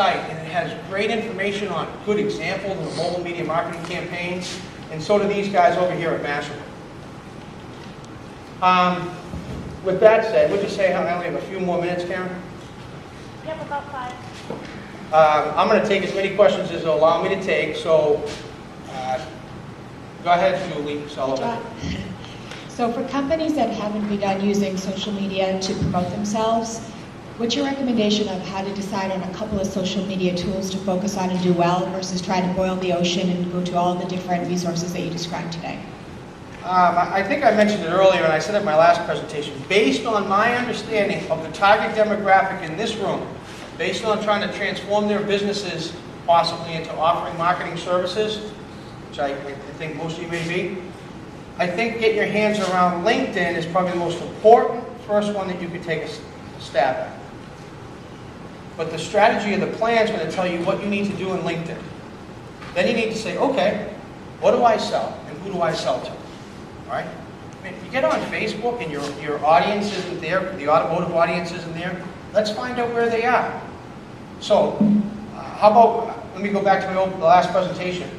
site, and it has great information on good examples of mobile media marketing campaigns, and so do these guys over here at Massimo. With that said, would you say I only have a few more minutes, Karen? Yep, about 5. I'm going to take as many questions as they'll allow me to take, so go ahead, Julie Sullivan. So for companies that haven't begun using social media to promote themselves, what's your recommendation of how to decide on a couple of social media tools to focus on and do well versus try to boil the ocean and go to all the different resources that you described today? I think I mentioned it earlier, and I said it in my last presentation. Based on my understanding of the target demographic in this room, based on trying to transform their businesses possibly into offering marketing services, which I think most of you may be, I think getting your hands around LinkedIn is probably the most important first one that you could take a stab at. But the strategy of the plan is going to tell you what you need to do in LinkedIn. Then you need to say, okay, what do I sell and who do I sell to? All right? I mean, you get on Facebook and your audience isn't there, the automotive audience isn't there. Let's find out where they are. So, how about, let me go back to the last presentation.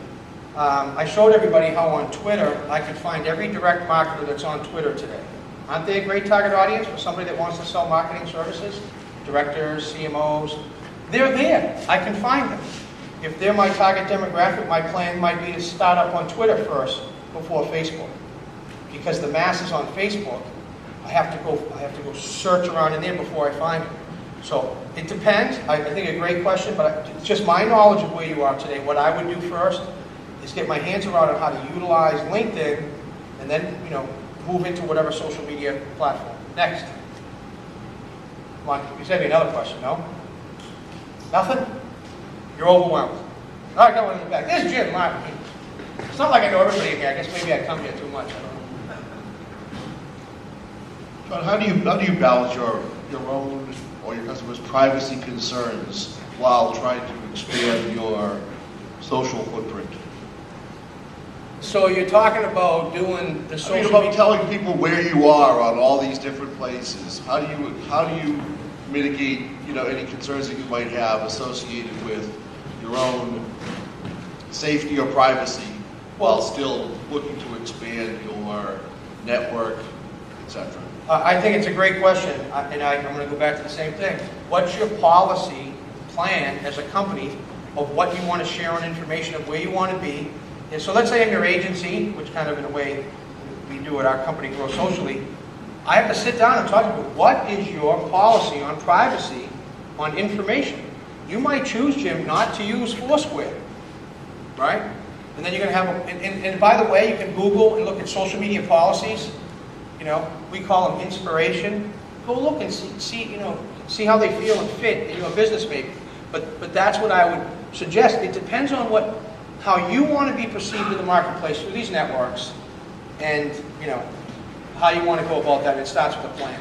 I showed everybody how on Twitter I could find every direct marketer that's on Twitter today. Aren't they a great target audience for somebody that wants to sell marketing services? Directors, CMOs, they're there. I can find them. If they're my target demographic, my plan might be to start up on Twitter first before Facebook. Because the masses on Facebook, I have to go search around in there before I find them. So it depends. I think a great question, but it's just my knowledge of where you are today. What I would do first is get my hands around on how to utilize LinkedIn, and then move into whatever social media platform. Next. Come on, you said me another question, no? Nothing? You're overwhelmed. All right, got one in the back. There's Jim Martin. It's not like I know everybody here. I guess maybe I come here too much. I don't know. John, how do you balance your own or your customers' privacy concerns while trying to expand your social footprint? So you're talking about doing the social about media? telling people where you are on all these different places. How do you mitigate any concerns that you might have associated with your own safety or privacy while still looking to expand your network, etc.? I think it's a great question, and I'm going to go back to the same thing. What's your policy plan as a company of what you want to share on information, of where you want to be? And so let's say I'm your agency, which kind of in a way we do at our company, Grow Socially. I have to sit down and talk to you. What is your policy on privacy, on information? You might choose, Jim, not to use Foursquare, right? And then you're going to have, and by the way, you can Google and look at social media policies. We call them inspiration. Go look and see how they feel and fit in your business maybe. But that's what I would suggest. It depends on how you want to be perceived in the marketplace through these networks, and how you want to go about that. It starts with a plan.